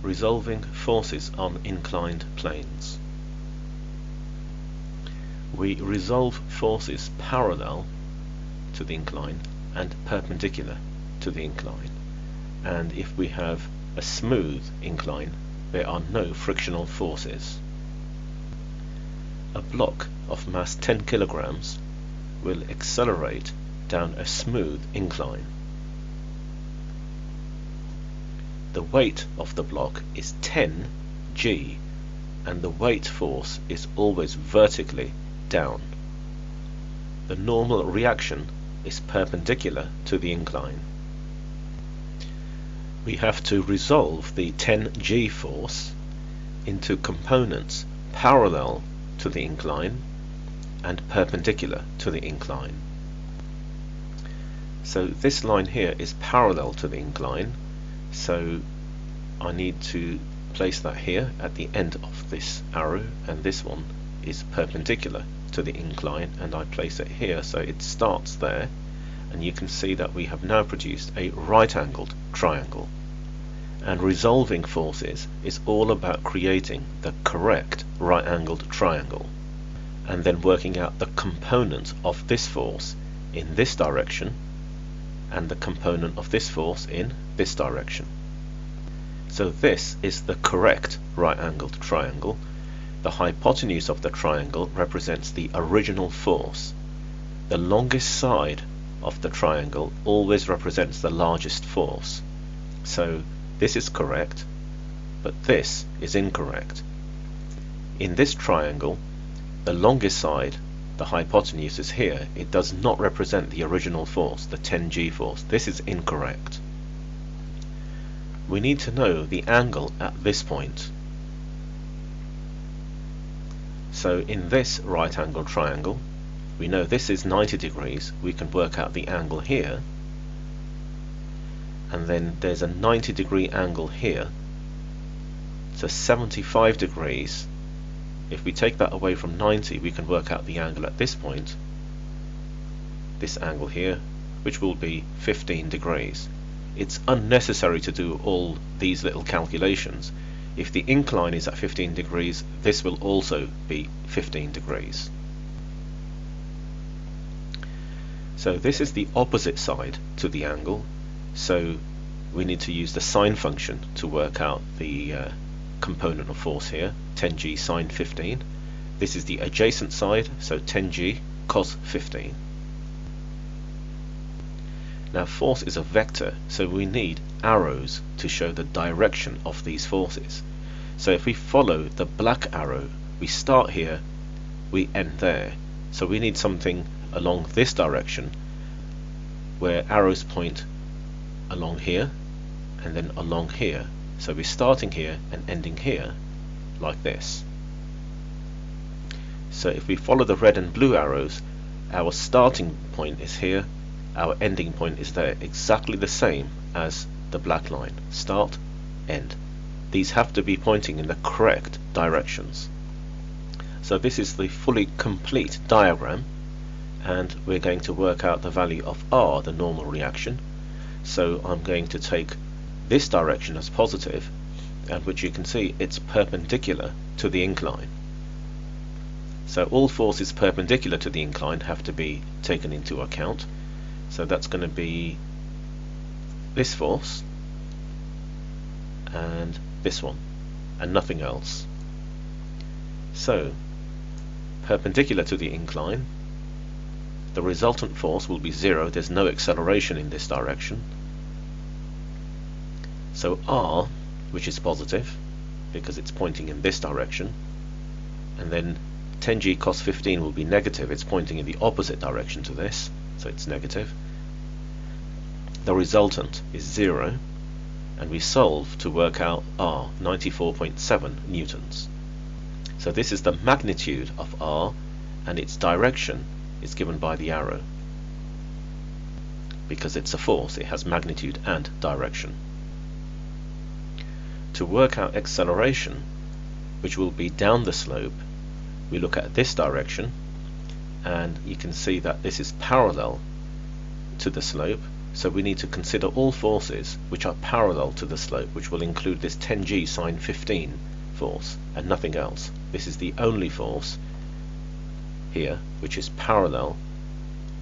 Resolving forces on inclined planes. We resolve forces parallel to the incline and perpendicular to the incline, and if we have a smooth incline there are no frictional forces. A block of mass 10 kilograms will accelerate down a smooth incline. The weight of the block is 10 g, and the weight force is always vertically down. The normal reaction is perpendicular to the incline. We have to resolve the 10 g force into components parallel to the incline and perpendicular to the incline. So this line here is parallel to the incline, so I need to place that here at the end of this arrow, and this one is perpendicular to the incline, and I place it here so it starts there, and you can see that we have now produced a right-angled triangle. And resolving forces is all about creating the correct right-angled triangle and then working out the component of this force in this direction and the component of this force in this direction. So this is the correct right-angled triangle. The hypotenuse of the triangle represents the original force. The longest side of the triangle always represents the largest force. So this is correct, but this is incorrect. In this triangle, the longest side, the hypotenuse, is here. It does not represent the original force, the 10g force. This is incorrect. We need to know the angle at this point. So in this right angle triangle, we know this is 90 degrees. We can work out the angle here. And then there's a 90 degree angle here. So 75 degrees. If we take that away from 90, we can work out the angle at this point, this angle here, which will be 15 degrees. It's unnecessary to do all these little calculations. If the incline is at 15 degrees, this will also be 15 degrees. So this is the opposite side to the angle, so we need to use the sine function to work out the component of force here, 10g sine 15. This is the adjacent side, so 10g cos 15. Now force is a vector, so we need arrows to show the direction of these forces. So if we follow the black arrow, we start here, we end there. So we need something along this direction where arrows point along here and then along here. So we're starting here and ending here like this. So if we follow the red and blue arrows, our starting point is here, our ending point is there, exactly the same as the black line. Start, end. These have to be pointing in the correct directions. So this is the fully complete diagram, and we're going to work out the value of R, the normal reaction. So I'm going to take this direction as positive, and which you can see it's perpendicular to the incline. So all forces perpendicular to the incline have to be taken into account. So that's going to be this force and this one and nothing else. So perpendicular to the incline, the resultant force will be 0. There's no acceleration in this direction. So R, which is positive because it's pointing in this direction, and then 10g cos 15 will be negative. It's pointing in the opposite direction to this, so it's negative. The resultant is 0, and we solve to work out R, 94.7 newtons. So this is the magnitude of R, and its direction is given by the arrow. Because it's a force, it has magnitude and direction. To work out acceleration, which will be down the slope, we look at this direction, and you can see that this is parallel to the slope, So we need to consider all forces which are parallel to the slope, which will include this 10g sine 15 force and nothing else. This is the only force here which is parallel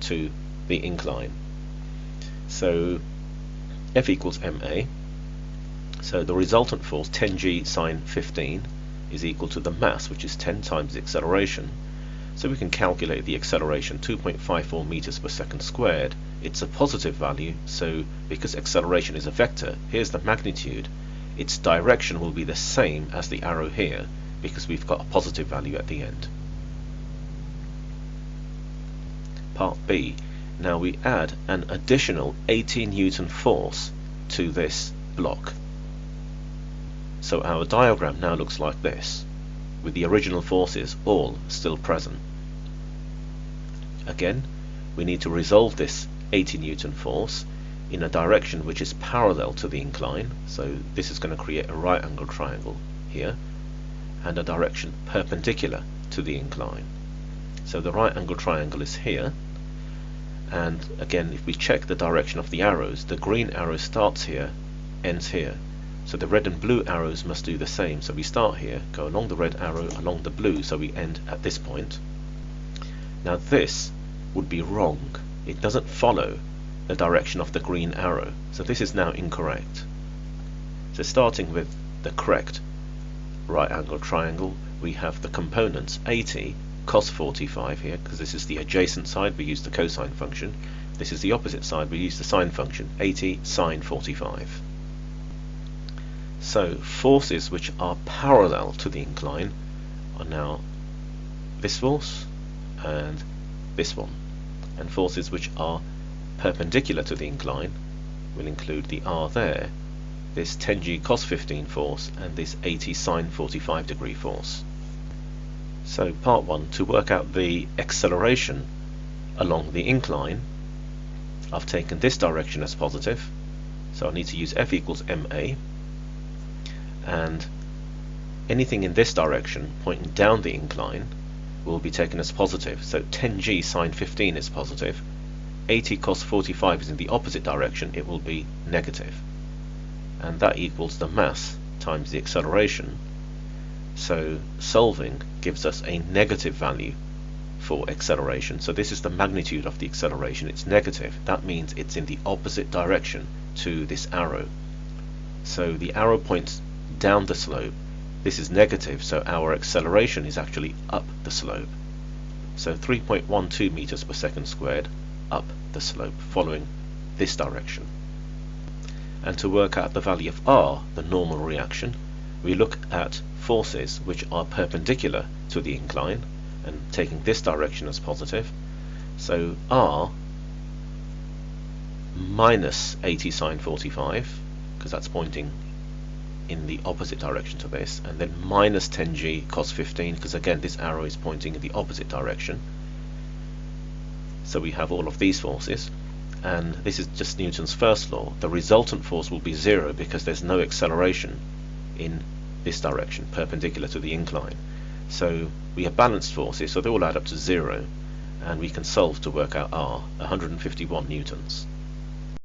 to the incline. So F equals ma. So the resultant force 10g sine 15 is equal to the mass, which is 10 times the acceleration. So we can calculate the acceleration, 2.54 meters per second squared. It's a positive value, so because acceleration is a vector, here's the magnitude. Its direction will be the same as the arrow here, because we've got a positive value at the end. Part B. Now we add an additional 80 Newton force to this block. So our diagram now looks like this, with the original forces all still present. Again, we need to resolve this 80 Newton force in a direction which is parallel to the incline. So this is going to create a right angle triangle here, and a direction perpendicular to the incline. So the right angle triangle is here, and again, if we check the direction of the arrows, the green arrow starts here, ends here. So the red and blue arrows must do the same. So we start here, go along the red arrow, along the blue, so we end at this point. Now this would be wrong. It doesn't follow the direction of the green arrow. So this is now incorrect. So starting with the correct right angle triangle, we have the components 80 cos 45 here, because this is the adjacent side, we use the cosine function. This is the opposite side, we use the sine function, 80 sine 45. So forces which are parallel to the incline are now this force and this one, and forces which are perpendicular to the incline will include the r there, this 10g cos 15 force, and this 80 sine 45 degree force. So part 1, to work out the acceleration along the incline, I've taken this direction as positive, so I need to use F equals ma, and anything in this direction pointing down the incline will be taken as positive. So 10g sine 15 is positive, 80 cos 45 is in the opposite direction, it will be negative, and that equals the mass times the acceleration. So solving gives us a negative value for acceleration. So this is the magnitude of the acceleration, it's negative. That means it's in the opposite direction to this arrow. So the arrow points down the slope, this is negative, so our acceleration is actually up the slope. So 3.12 meters per second squared up the slope, following this direction. And to work out the value of r, the normal reaction, we look at forces which are perpendicular to the incline, and taking this direction as positive. So r minus 80 sine 45, because that's pointing in the opposite direction to this, and then minus 10g cos 15, because again this arrow is pointing in the opposite direction. So we have all of these forces, and this is just Newton's first law. The resultant force will be 0 because there's no acceleration in this direction, perpendicular to the incline. So we have balanced forces, so they all add up to 0, and we can solve to work out r, 151 newtons.